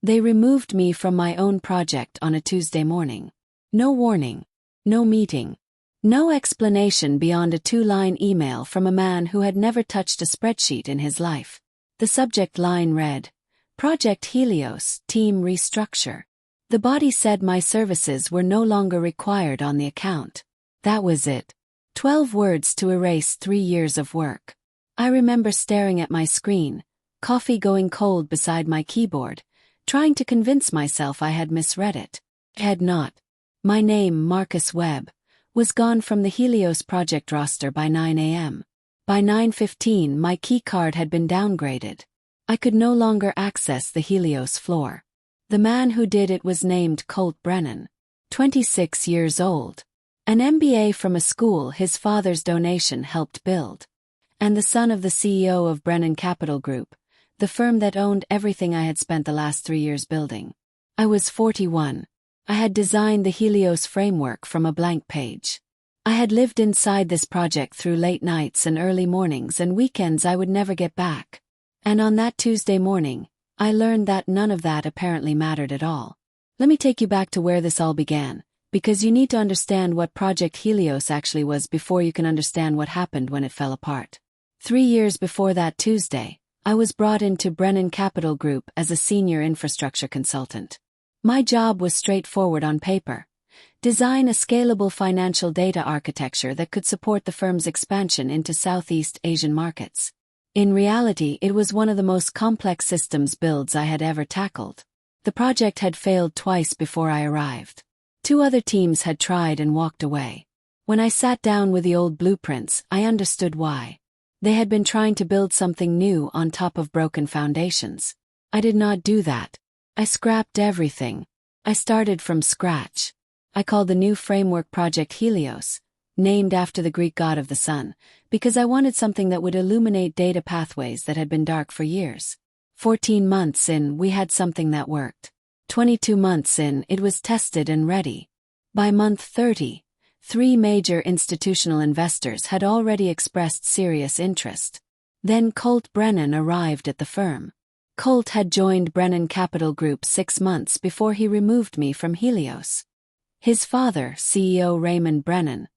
They removed me from my own project on a Tuesday morning. No warning. No meeting. No explanation beyond a 2-line email from a man who had never touched a spreadsheet in his life. The subject line read, Project Helios, Team Restructure. The body said my services were no longer required on the account. That was it. 12 words to erase 3 years of work. I remember staring at my screen, coffee going cold beside my keyboard, trying to convince myself I had misread it. I had not. My name, Marcus Webb, was gone from the Helios project roster by 9 a.m. By 9:15, my keycard had been downgraded. I could no longer access the Helios floor. The man who did it was named Colt Brennan, 26 years old, an MBA from a school his father's donation helped build, and the son of the CEO of Brennan Capital Group, the firm that owned everything I had spent the last 3 years building. I was 41. I had designed the Helios framework from a blank page. I had lived inside this project through late nights and early mornings and weekends I would never get back. And on that Tuesday morning, I learned that none of that apparently mattered at all. Let me take you back to where this all began, because you need to understand what Project Helios actually was before you can understand what happened when it fell apart. 3 years before that Tuesday, I was brought into Brennan Capital Group as a senior infrastructure consultant. My job was straightforward on paper. Design a scalable financial data architecture that could support the firm's expansion into Southeast Asian markets. In reality, it was one of the most complex systems builds I had ever tackled. The project had failed twice before I arrived. 2 other teams had tried and walked away. When I sat down with the old blueprints, I understood why. They had been trying to build something new on top of broken foundations. I did not do that. I scrapped everything. I started from scratch. I called the new framework Project Helios, named after the Greek god of the sun, because I wanted something that would illuminate data pathways that had been dark for years. 14 months in, we had something that worked. 22 months in, it was tested and ready. By month 30, 3 major institutional investors had already expressed serious interest. Then Colt Brennan arrived at the firm. Colt had joined Brennan Capital Group 6 months before he removed me from Helios. His father, CEO Raymond Brennan,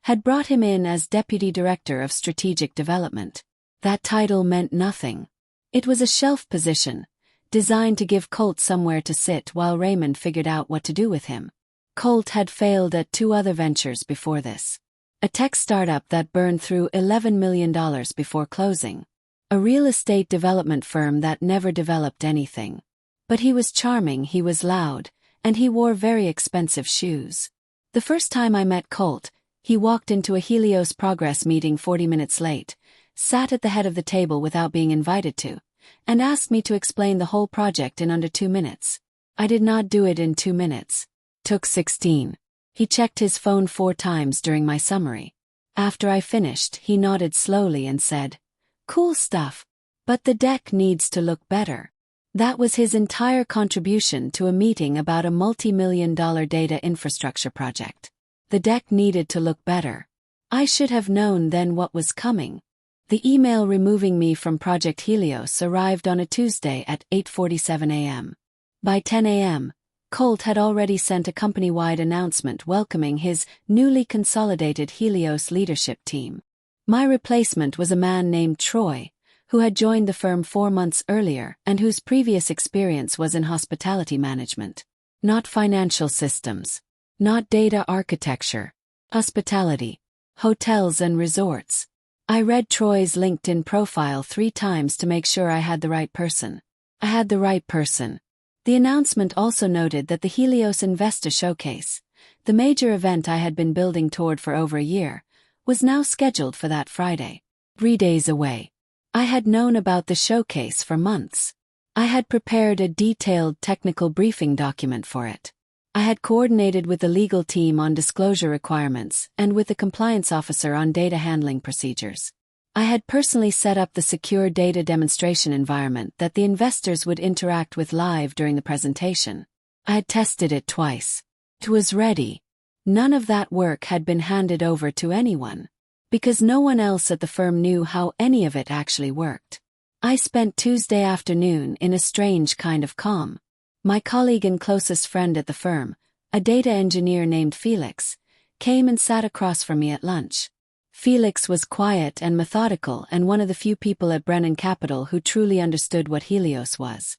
had brought him in as Deputy Director of Strategic Development. That title meant nothing. It was a shelf position, designed to give Colt somewhere to sit while Raymond figured out what to do with him. Colt had failed at 2 other ventures before this. A tech startup that burned through $11 million before closing. A real estate development firm that never developed anything. But he was charming, he was loud, and he wore very expensive shoes. The first time I met Colt, he walked into a Helios Progress meeting 40 minutes late, sat at the head of the table without being invited to, and asked me to explain the whole project in under 2 minutes. I did not do it in 2 minutes. Took 16. He checked his phone 4 times during my summary. After I finished, he nodded slowly and said, "Cool stuff. But the deck needs to look better." That was his entire contribution to a meeting about a multi-million-dollar data infrastructure project. The deck needed to look better. I should have known then what was coming. The email removing me from Project Helios arrived on a Tuesday at 8:47 a.m. By 10 a.m., Colt had already sent a company-wide announcement welcoming his newly consolidated Helios leadership team. My replacement was a man named Troy, who had joined the firm 4 months earlier and whose previous experience was in hospitality management. Not financial systems. Not data architecture. Hospitality. Hotels and resorts. I read Troy's LinkedIn profile 3 times to make sure I had the right person. I had the right person. The announcement also noted that the Helios Investor Showcase, the major event I had been building toward for over a year, was now scheduled for that Friday. 3 days away. I had known about the showcase for months. I had prepared a detailed technical briefing document for it. I had coordinated with the legal team on disclosure requirements and with the compliance officer on data handling procedures. I had personally set up the secure data demonstration environment that the investors would interact with live during the presentation. I had tested it twice. It was ready. None of that work had been handed over to anyone, because no one else at the firm knew how any of it actually worked. I spent Tuesday afternoon in a strange kind of calm. My colleague and closest friend at the firm, a data engineer named Felix, came and sat across from me at lunch. Felix was quiet and methodical and one of the few people at Brennan Capital who truly understood what Helios was.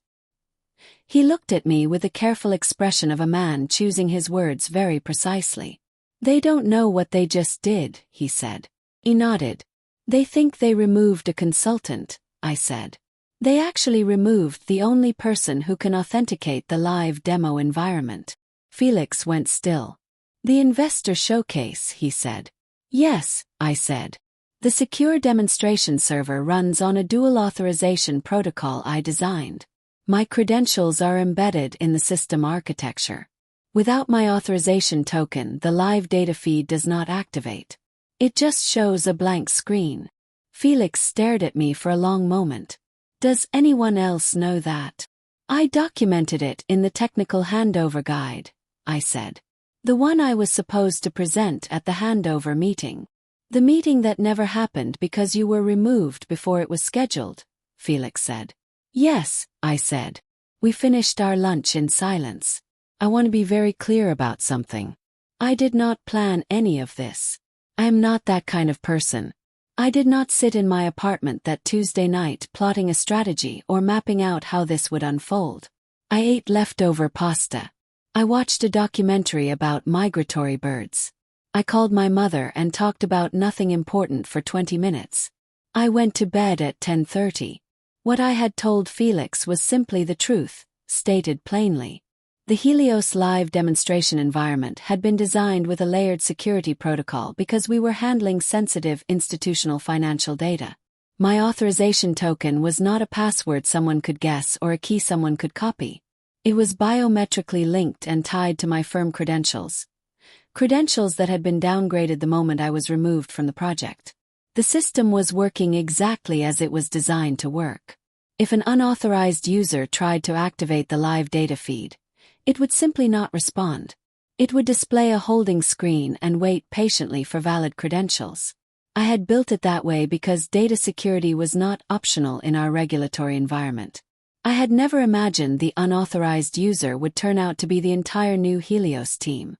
He looked at me with the careful expression of a man choosing his words very precisely. "They don't know what they just did," he said. He nodded. "They think they removed a consultant," I said. "They actually removed the only person who can authenticate the live demo environment." Felix went still. "The investor showcase," he said. "Yes," I said. "The secure demonstration server runs on a dual authorization protocol I designed. My credentials are embedded in the system architecture. Without my authorization token, the live data feed does not activate. It just shows a blank screen." Felix stared at me for a long moment. "Does anyone else know that?" "I documented it in the technical handover guide," I said. "The one I was supposed to present at the handover meeting. The meeting that never happened because you were removed before it was scheduled," Felix said. "Yes," I said. We finished our lunch in silence. I want to be very clear about something. I did not plan any of this. I am not that kind of person. I did not sit in my apartment that Tuesday night plotting a strategy or mapping out how this would unfold. I ate leftover pasta. I watched a documentary about migratory birds. I called my mother and talked about nothing important for 20 minutes. I went to bed at 10:30. What I had told Felix was simply the truth, stated plainly. The Helios live demonstration environment had been designed with a layered security protocol because we were handling sensitive institutional financial data. My authorization token was not a password someone could guess or a key someone could copy. It was biometrically linked and tied to my firm credentials. Credentials that had been downgraded the moment I was removed from the project. The system was working exactly as it was designed to work. If an unauthorized user tried to activate the live data feed, it would simply not respond. It would display a holding screen and wait patiently for valid credentials. I had built it that way because data security was not optional in our regulatory environment. I had never imagined the unauthorized user would turn out to be the entire new Helios team.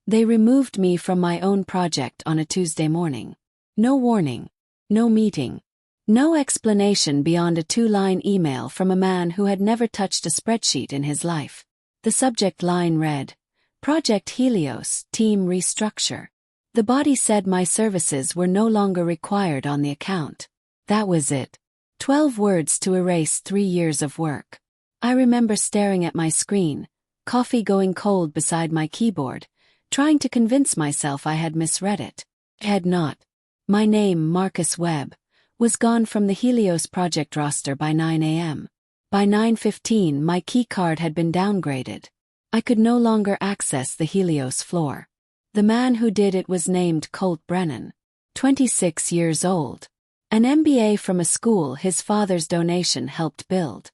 They removed me from my own project on a Tuesday morning. No warning. No meeting. No explanation beyond a 2-line email from a man who had never touched a spreadsheet in his life. The subject line read, "Project Helios, Team Restructure." The body said my services were no longer required on the account. That was it. 12 words to erase 3 years of work. I remember staring at my screen, coffee going cold beside my keyboard, trying to convince myself I had misread it. I had not. My name, Marcus Webb, was gone from the Helios project roster by 9 a.m. By 9:15, my keycard had been downgraded. I could no longer access the Helios floor. The man who did it was named Colt Brennan, 26 years old. An MBA from a school his father's donation helped build.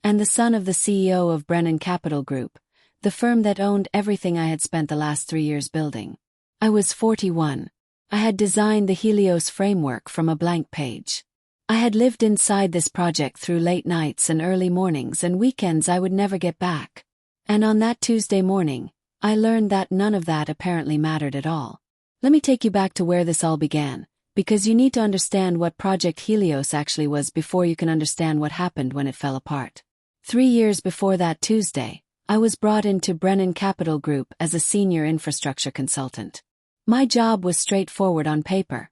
And the son of the CEO of Brennan Capital Group, the firm that owned everything I had spent the last 3 years building. I was 41. I had designed the Helios framework from a blank page. I had lived inside this project through late nights and early mornings and weekends I would never get back. And on that Tuesday morning, I learned that none of that apparently mattered at all. Let me take you back to where this all began, because you need to understand what Project Helios actually was before you can understand what happened when it fell apart. 3 years before that Tuesday, I was brought into Brennan Capital Group as a senior infrastructure consultant. My job was straightforward on paper.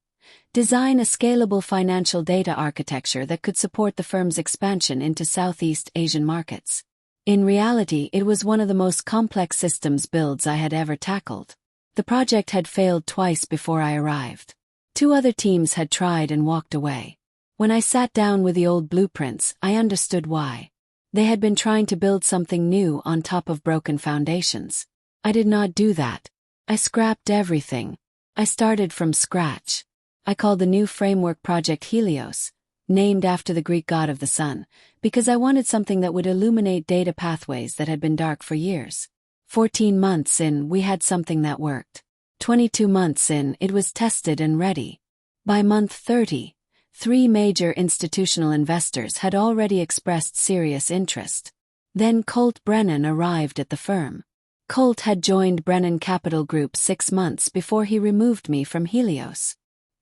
Design a scalable financial data architecture that could support the firm's expansion into Southeast Asian markets. In reality, it was one of the most complex systems builds I had ever tackled. The project had failed twice before I arrived. 2 other teams had tried and walked away. When I sat down with the old blueprints, I understood why. They had been trying to build something new on top of broken foundations. I did not do that. I scrapped everything. I started from scratch. I called the new framework Project Helios, named after the Greek god of the sun, because I wanted something that would illuminate data pathways that had been dark for years. 14 months in, we had something that worked. 22 months in, it was tested and ready. By month 30, 3 major institutional investors had already expressed serious interest. Then Colt Brennan arrived at the firm. Colt had joined Brennan Capital Group 6 months before he removed me from Helios.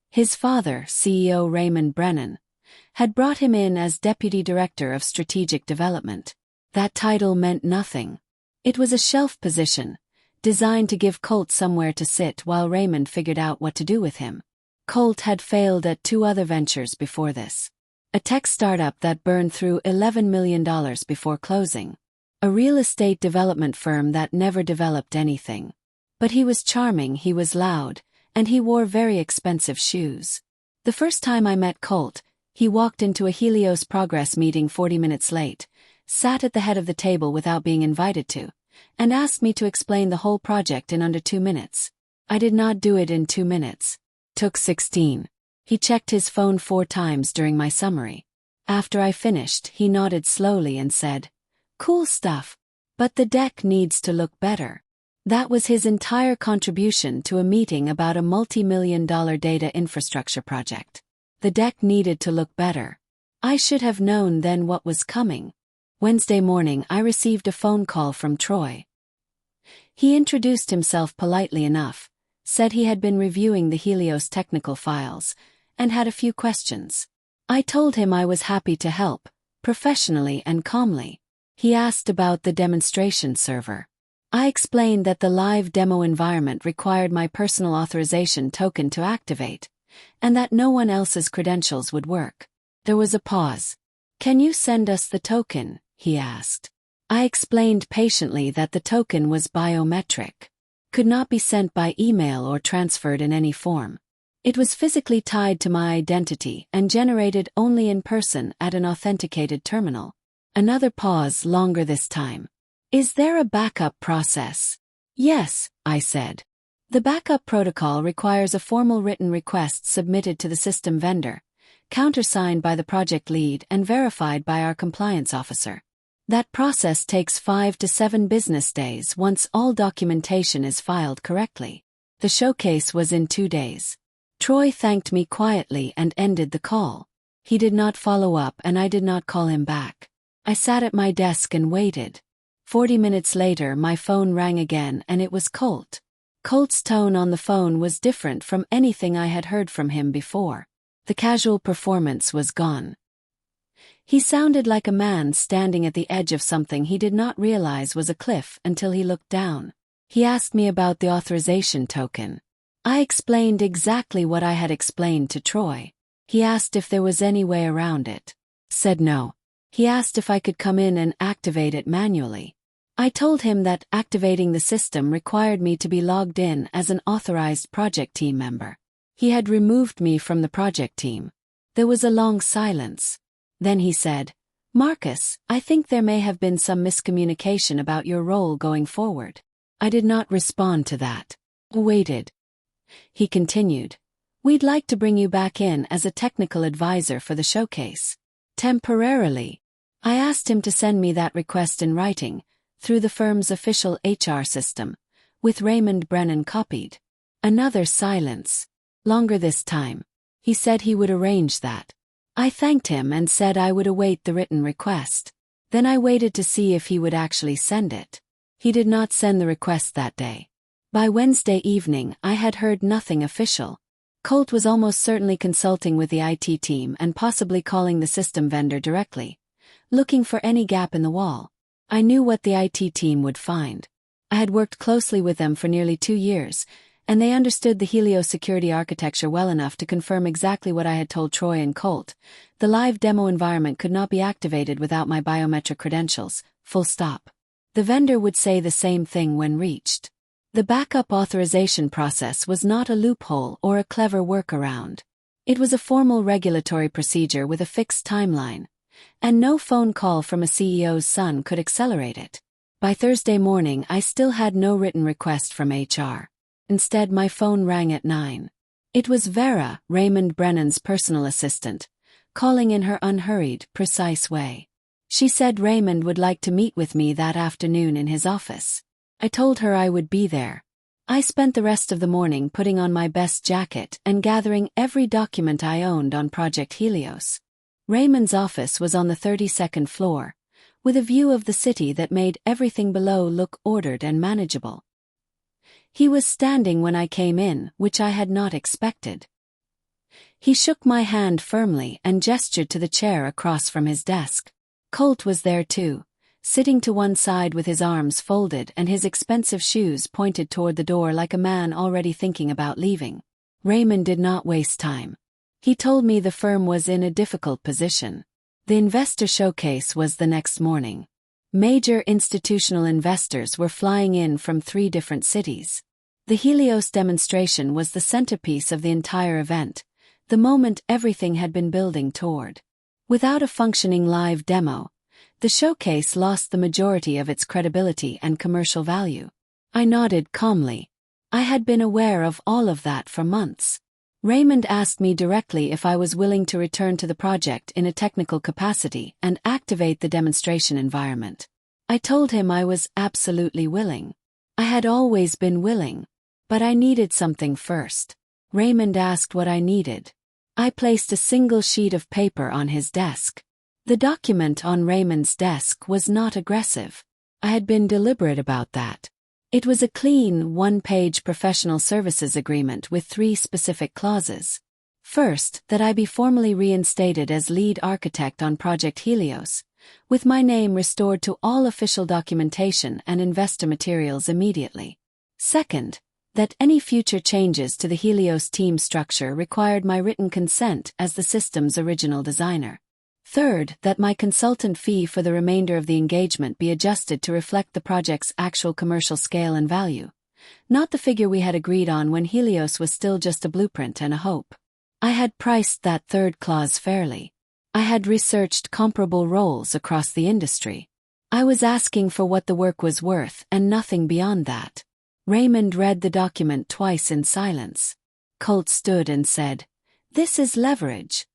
His father, CEO Raymond Brennan, had brought him in as Deputy Director of Strategic Development. That title meant nothing. It was a shelf position, designed to give Colt somewhere to sit while Raymond figured out what to do with him. Colt had failed at 2 other ventures before this. A tech startup that burned through $11 million before closing. A real estate development firm that never developed anything. But he was charming, he was loud, and he wore very expensive shoes. The first time I met Colt, he walked into a Helios Progress meeting 40 minutes late, sat at the head of the table without being invited to, and asked me to explain the whole project in under 2 minutes. I did not do it in 2 minutes. Took 16. He checked his phone 4 times during my summary. After I finished, he nodded slowly and said, "Cool stuff. But the deck needs to look better." That was his entire contribution to a meeting about a multi-million-dollar data infrastructure project. The deck needed to look better. I should have known then what was coming. Wednesday morning I received a phone call from Troy. He introduced himself politely enough, said he had been reviewing the Helios technical files, and had a few questions. I told him I was happy to help, professionally and calmly. He asked about the demonstration server. I explained that the live demo environment required my personal authorization token to activate, and that no one else's credentials would work. There was a pause. "Can you send us the token?" he asked. I explained patiently that the token was biometric. Could not be sent by email or transferred in any form. It was physically tied to my identity and generated only in person at an authenticated terminal. Another pause, longer this time. "Is there a backup process?" "Yes," I said. The backup protocol requires a formal written request submitted to the system vendor, countersigned by the project lead and verified by our compliance officer. That process takes 5 to 7 business days once all documentation is filed correctly. The showcase was in 2 days. Troy thanked me quietly and ended the call. He did not follow up and I did not call him back. I sat at my desk and waited. 40 minutes later my phone rang again and it was Colt. Colt's tone on the phone was different from anything I had heard from him before. The casual performance was gone. He sounded like a man standing at the edge of something he did not realize was a cliff until he looked down. He asked me about the authorization token. I explained exactly what I had explained to Troy. He asked if there was any way around it. Said no. He asked if I could come in and activate it manually. I told him that activating the system required me to be logged in as an authorized project team member. He had removed me from the project team. There was a long silence. Then he said, "Marcus, I think there may have been some miscommunication about your role going forward." I did not respond to that. Waited. He continued, "We'd like to bring you back in as a technical advisor for the showcase. Temporarily." I asked him to send me that request in writing, through the firm's official HR system, with Raymond Brennan copied. Another silence. Longer this time. He said he would arrange that. I thanked him and said I would await the written request. Then I waited to see if he would actually send it. He did not send the request that day. By Wednesday evening I had heard nothing official. Colt was almost certainly consulting with the IT team and possibly calling the system vendor directly, looking for any gap in the wall. I knew what the IT team would find. I had worked closely with them for nearly 2 years, and they understood the Helios security architecture well enough to confirm exactly what I had told Troy and Colt. The live demo environment could not be activated without my biometric credentials, full stop. The vendor would say the same thing when reached. The backup authorization process was not a loophole or a clever workaround. It was a formal regulatory procedure with a fixed timeline, and no phone call from a CEO's son could accelerate it. By Thursday morning I still had no written request from HR. Instead my phone rang at 9. It was Vera, Raymond Brennan's personal assistant, calling in her unhurried, precise way. She said Raymond would like to meet with me that afternoon in his office. I told her I would be there. I spent the rest of the morning putting on my best jacket and gathering every document I owned on Project Helios. Raymond's office was on the 32nd floor, with a view of the city that made everything below look ordered and manageable. He was standing when I came in, which I had not expected. He shook my hand firmly and gestured to the chair across from his desk. Colt was there too, sitting to one side with his arms folded and his expensive shoes pointed toward the door like a man already thinking about leaving. Raymond did not waste time. He told me the firm was in a difficult position. The investor showcase was the next morning. Major institutional investors were flying in from 3 different cities. The Helios demonstration was the centerpiece of the entire event, the moment everything had been building toward. Without a functioning live demo, the showcase lost the majority of its credibility and commercial value. I nodded calmly. I had been aware of all of that for months. Raymond asked me directly if I was willing to return to the project in a technical capacity and activate the demonstration environment. I told him I was absolutely willing. I had always been willing, but I needed something first. Raymond asked what I needed. I placed a single sheet of paper on his desk. The document on Raymond's desk was not aggressive. I had been deliberate about that. It was a clean, 1-page professional services agreement with 3 specific clauses. First, that I be formally reinstated as lead architect on Project Helios, with my name restored to all official documentation and investor materials immediately. Second, that any future changes to the Helios team structure required my written consent as the system's original designer. Third, that my consultant fee for the remainder of the engagement be adjusted to reflect the project's actual commercial scale and value, not the figure we had agreed on when Helios was still just a blueprint and a hope. I had priced that third clause fairly. I had researched comparable roles across the industry. I was asking for what the work was worth and nothing beyond that. Raymond read the document twice in silence. Colt stood and said, "This is leverage.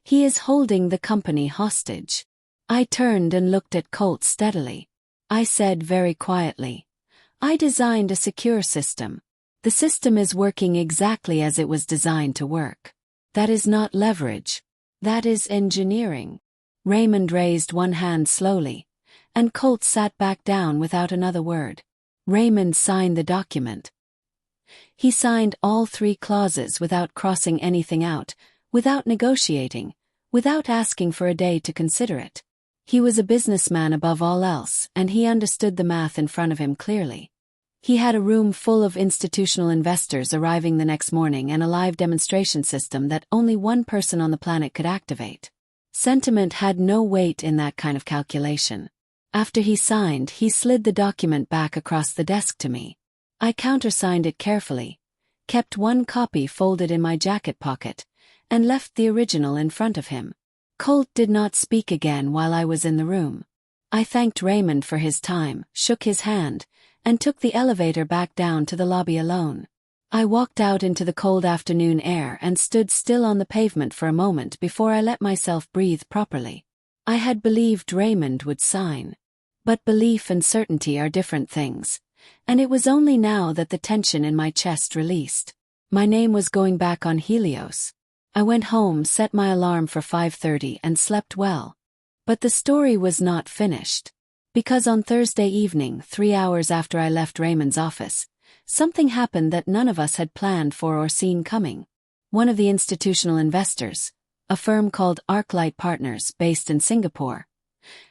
He is holding the company hostage." I turned and looked at Colt steadily. I said very quietly, "I designed a secure system. The system is working exactly as it was designed to work. That is not leverage. That is engineering." Raymond raised one hand slowly, and Colt sat back down without another word. Raymond signed the document. He signed all 3 clauses without crossing anything out, without negotiating, without asking for a day to consider it. He was a businessman above all else, and he understood the math in front of him clearly. He had a room full of institutional investors arriving the next morning and a live demonstration system that only one person on the planet could activate. Sentiment had no weight in that kind of calculation. After he signed, he slid the document back across the desk to me. I countersigned it carefully, kept one copy folded in my jacket pocket, and left the original in front of him. Colt did not speak again while I was in the room. I thanked Raymond for his time, shook his hand, and took the elevator back down to the lobby alone. I walked out into the cold afternoon air and stood still on the pavement for a moment before I let myself breathe properly. I had believed Raymond would sign. But belief and certainty are different things, and it was only now that the tension in my chest released. My name was going back on Helios. I went home, set my alarm for 5:30 and slept well. But the story was not finished. Because on Thursday evening, 3 hours after I left Raymond's office, something happened that none of us had planned for or seen coming. One of the institutional investors, a firm called ArcLight Partners based in Singapore,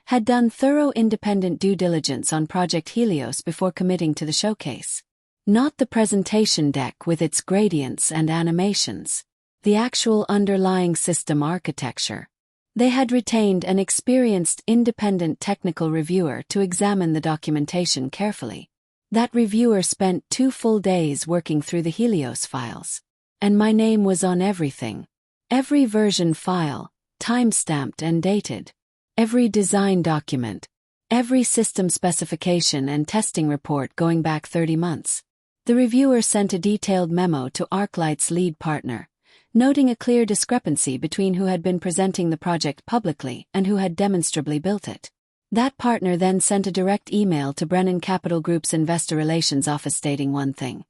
had done thorough independent due diligence on Project Helios before committing to the showcase. Not the presentation deck with its gradients and animations. The actual underlying system architecture. They had retained an experienced independent technical reviewer to examine the documentation carefully. That reviewer spent 2 full days working through the Helios files. And my name was on everything. Every version file, time-stamped and dated. Every design document. Every system specification and testing report going back 30 months. The reviewer sent a detailed memo to ArcLight's lead partner, noting a clear discrepancy between who had been presenting the project publicly and who had demonstrably built it. That partner then sent a direct email to Brennan Capital Group's investor relations office stating one thing.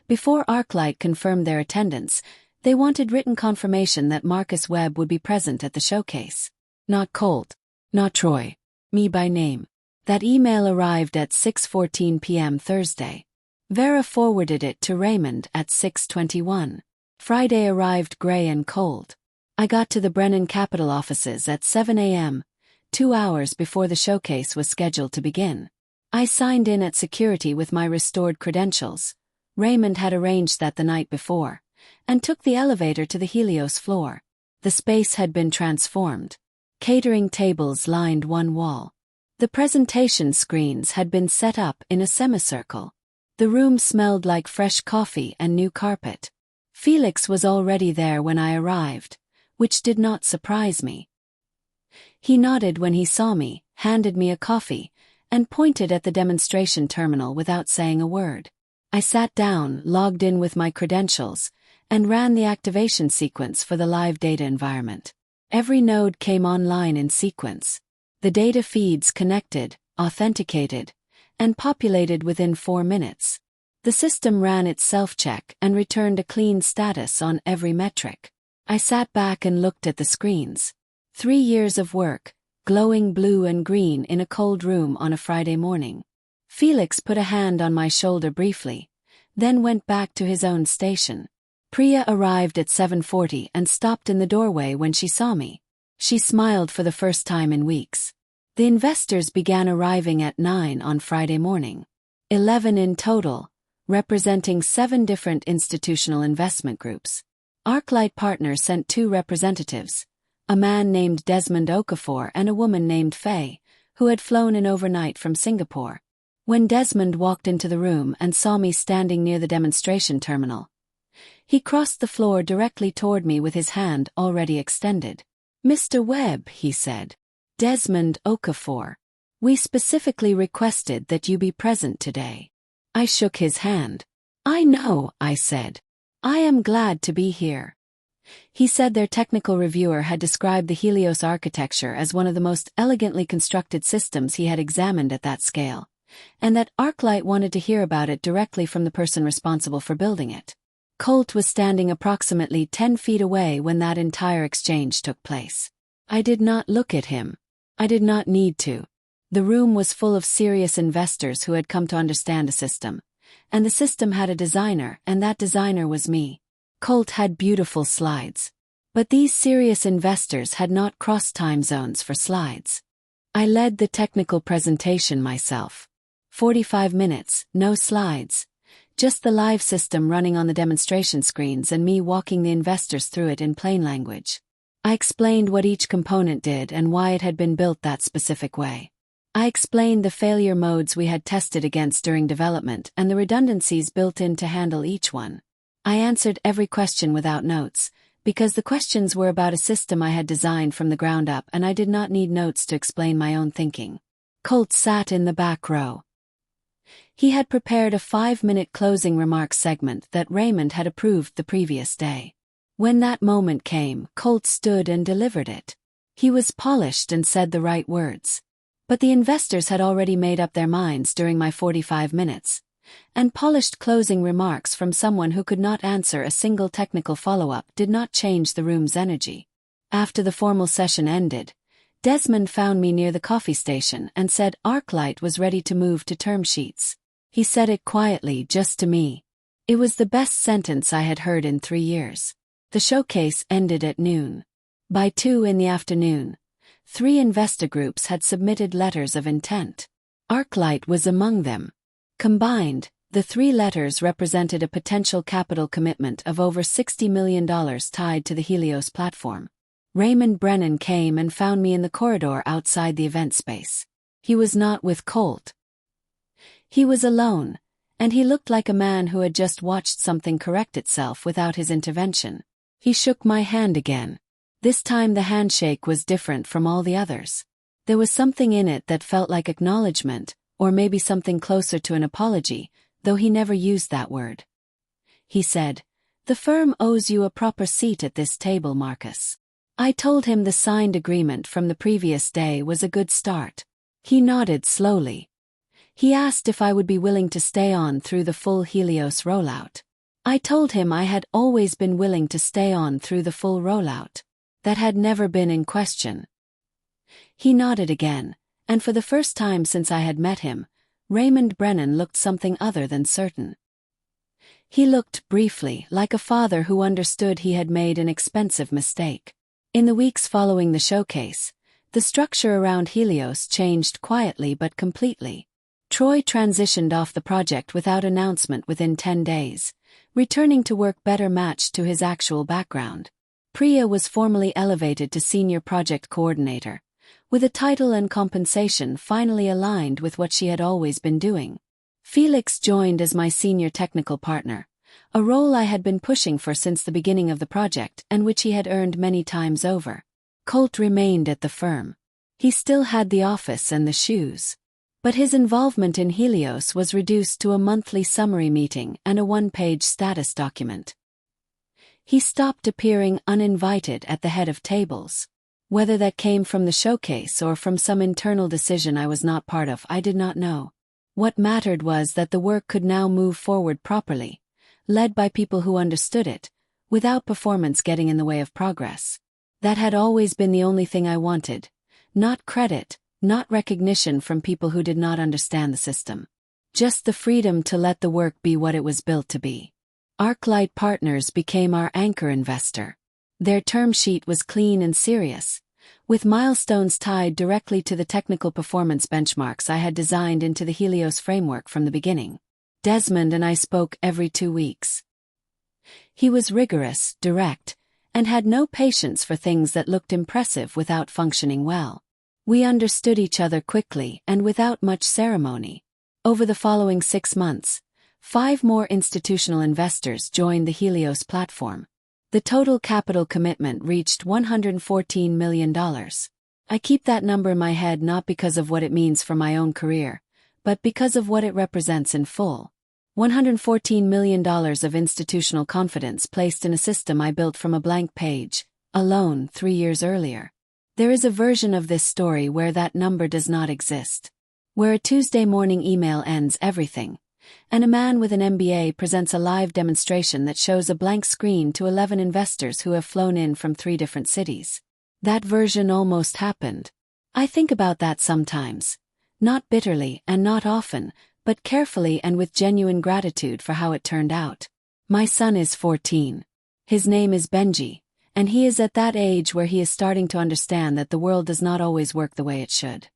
Before ArcLight confirmed their attendance, they wanted written confirmation that Marcus Webb would be present at the showcase. Not Colt. Not Troy. me by name. That email arrived at 6:14 p.m. Thursday. Vera forwarded it to Raymond at 6:21. Friday arrived gray and cold. I got to the Brennan Capital offices at 7 a.m., 2 hours before the showcase was scheduled to begin. I signed in at security with my restored credentials. Raymond had arranged that the night before, and took the elevator to the Helios floor. The space had been transformed. Catering tables lined one wall. The presentation screens had been set up in a semicircle. The room smelled like fresh coffee and new carpet. Felix was already there when I arrived, which did not surprise me. He nodded when he saw me, handed me a coffee, and pointed at the demonstration terminal without saying a word. I sat down, logged in with my credentials, and ran the activation sequence for the live data environment. Every node came online in sequence. The data feeds connected, authenticated, and populated within 4 minutes. The system ran its self-check and returned a clean status on every metric. I sat back and looked at the screens. 3 years of work, glowing blue and green in a cold room on a Friday morning. Felix put a hand on my shoulder briefly, then went back to his own station. Priya arrived at 7:40 and stopped in the doorway when she saw me. She smiled for the first time in weeks. The investors began arriving at 9 on Friday morning. 11 in total, representing 7 different institutional investment groups. ArcLight Partners sent 2 representatives, a man named Desmond Okafor and a woman named Faye, who had flown in overnight from Singapore. When Desmond walked into the room and saw me standing near the demonstration terminal, he crossed the floor directly toward me with his hand already extended. "Mr. Webb," he said. "Desmond Okafor. We specifically requested that you be present today." I shook his hand. "I know," I said. "I am glad to be here." He said their technical reviewer had described the Helios architecture as one of the most elegantly constructed systems he had examined at that scale, and that ArcLight wanted to hear about it directly from the person responsible for building it. Colt was standing approximately 10 feet away when that entire exchange took place. I did not look at him. I did not need to. The room was full of serious investors who had come to understand a system, and the system had a designer, and that designer was me. Colt had beautiful slides. But these serious investors had not crossed time zones for slides. I led the technical presentation myself. 45 minutes, no slides. Just the live system running on the demonstration screens and me walking the investors through it in plain language. I explained what each component did and why it had been built that specific way. I explained the failure modes we had tested against during development and the redundancies built in to handle each one. I answered every question without notes, because the questions were about a system I had designed from the ground up and I did not need notes to explain my own thinking. Colt sat in the back row. He had prepared a 5-minute closing remarks segment that Raymond had approved the previous day. When that moment came, Colt stood and delivered it. He was polished and said the right words. But the investors had already made up their minds during my 45 minutes. And polished closing remarks from someone who could not answer a single technical follow-up did not change the room's energy. After the formal session ended, Desmond found me near the coffee station and said ArcLight was ready to move to term sheets. He said it quietly, just to me. It was the best sentence I had heard in 3 years. The showcase ended at noon. By 2 in the afternoon, 3 investor groups had submitted letters of intent. ArcLight was among them. Combined, the 3 letters represented a potential capital commitment of over $60 million tied to the Helios platform. Raymond Brennan came and found me in the corridor outside the event space. He was not with Colt. He was alone, and he looked like a man who had just watched something correct itself without his intervention. He shook my hand again. This time the handshake was different from all the others. There was something in it that felt like acknowledgement, or maybe something closer to an apology, though he never used that word. He said, "The firm owes you a proper seat at this table, Marcus." I told him the signed agreement from the previous day was a good start. He nodded slowly. He asked if I would be willing to stay on through the full Helios rollout. I told him I had always been willing to stay on through the full rollout. That had never been in question. He nodded again, And for the first time since I had met him, Raymond Brennan looked something other than certain. He looked, briefly, like a father who understood he had made an expensive mistake. In the weeks following the showcase, the structure around Helios changed quietly but completely. Troy transitioned off the project without announcement within 10 days, returning to work better matched to his actual background. Priya was formally elevated to Senior Project Coordinator, with a title and compensation finally aligned with what she had always been doing. Felix joined as my Senior Technical Partner, a role I had been pushing for since the beginning of the project and which he had earned many times over. Colt remained at the firm. He still had the office and the shoes. But his involvement in Helios was reduced to a monthly summary meeting and a one-page status document. He stopped appearing uninvited at the head of tables. Whether that came from the showcase or from some internal decision I was not part of, I did not know. What mattered was that the work could now move forward properly, led by people who understood it, without performance getting in the way of progress. That had always been the only thing I wanted. Not credit, not recognition from people who did not understand the system. Just the freedom to let the work be what it was built to be. ArcLight Partners became our anchor investor. Their term sheet was clean and serious, with milestones tied directly to the technical performance benchmarks I had designed into the Helios framework from the beginning. Desmond and I spoke every 2 weeks. He was rigorous, direct, and had no patience for things that looked impressive without functioning well. We understood each other quickly and without much ceremony. Over the following 6 months, 5 more institutional investors joined the Helios platform. The total capital commitment reached $114 million. I keep that number in my head not because of what it means for my own career, but because of what it represents in full. $114 million of institutional confidence placed in a system I built from a blank page, alone 3 years earlier. There is a version of this story where that number does not exist. Where a Tuesday morning email ends everything, and a man with an MBA presents a live demonstration that shows a blank screen to 11 investors who have flown in from 3 different cities. That version almost happened. I think about that sometimes. Not bitterly and not often, but carefully and with genuine gratitude for how it turned out. My son is 14. His name is Benji, and he is at that age where he is starting to understand that the world does not always work the way it should.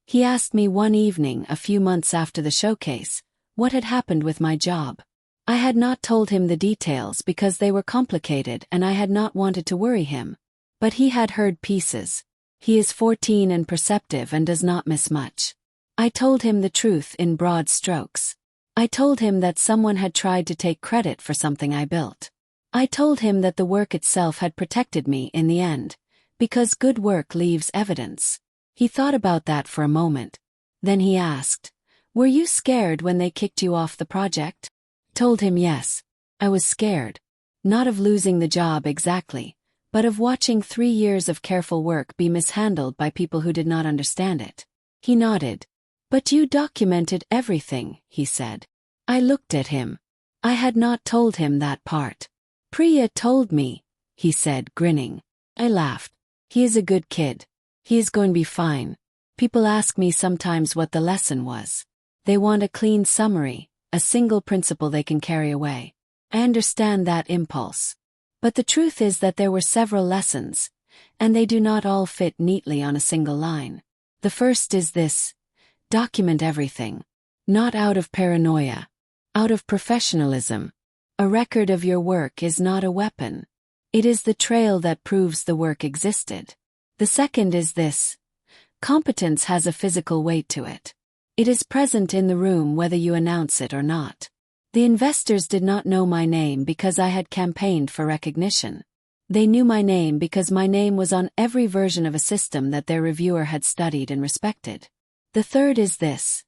He asked me one evening a few months after the showcase what had happened with my job. I had not told him the details because they were complicated and I had not wanted to worry him. But he had heard pieces. He is 14 and perceptive and does not miss much. I told him the truth in broad strokes. I told him that someone had tried to take credit for something I built. I told him that the work itself had protected me in the end, because good work leaves evidence. He thought about that for a moment. Then he asked, "Were you scared when they kicked you off the project?" Told him yes. I was scared. Not of losing the job exactly, but of watching 3 years of careful work be mishandled by people who did not understand it. He nodded. "But you documented everything," he said. I looked at him. I had not told him that part. "Priya told me," he said, grinning. I laughed. "He is a good kid. He is going to be fine." People ask me sometimes what the lesson was. They want a clean summary, a single principle they can carry away. I understand that impulse. But the truth is that there were several lessons, and they do not all fit neatly on a single line. The first is this: document everything. Not out of paranoia. Out of professionalism. A record of your work is not a weapon. It is the trail that proves the work existed. The second is this: competence has a physical weight to it. It is present in the room whether you announce it or not. The investors did not know my name because I had campaigned for recognition. They knew my name because my name was on every version of a system that their reviewer had studied and respected. The third is this: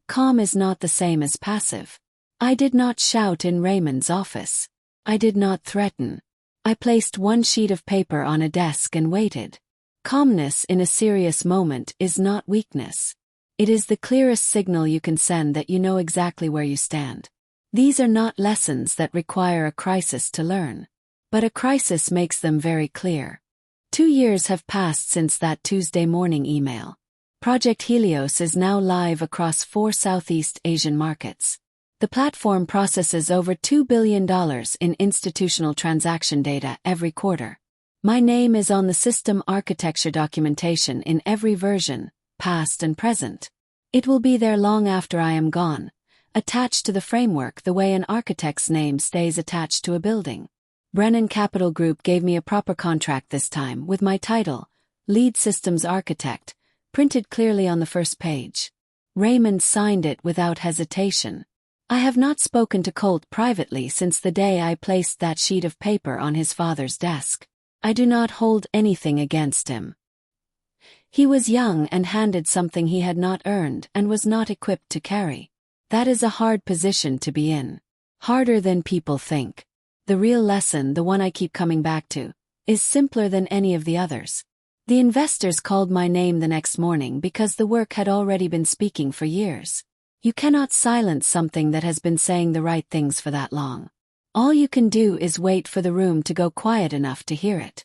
calm is not the same as passive. I did not shout in Raymond's office. I did not threaten. I placed one sheet of paper on a desk and waited. Calmness in a serious moment is not weakness. It is the clearest signal you can send that you know exactly where you stand. These are not lessons that require a crisis to learn. But a crisis makes them very clear. 2 years have passed since that Tuesday morning email. Project Helios is now live across 4 Southeast Asian markets. The platform processes over $2 billion in institutional transaction data every quarter. My name is on the system architecture documentation in every version, past and present. It will be there long after I am gone, attached to the framework the way an architect's name stays attached to a building. Brennan Capital Group gave me a proper contract this time with my title, Lead Systems Architect, printed clearly on the first page. Raymond signed it without hesitation. I have not spoken to Colt privately since the day I placed that sheet of paper on his father's desk. I do not hold anything against him. He was young and handed something he had not earned and was not equipped to carry. That is a hard position to be in. Harder than people think. The real lesson, the one I keep coming back to, is simpler than any of the others. The investors called my name the next morning because the work had already been speaking for years. You cannot silence something that has been saying the right things for that long. All you can do is wait for the room to go quiet enough to hear it.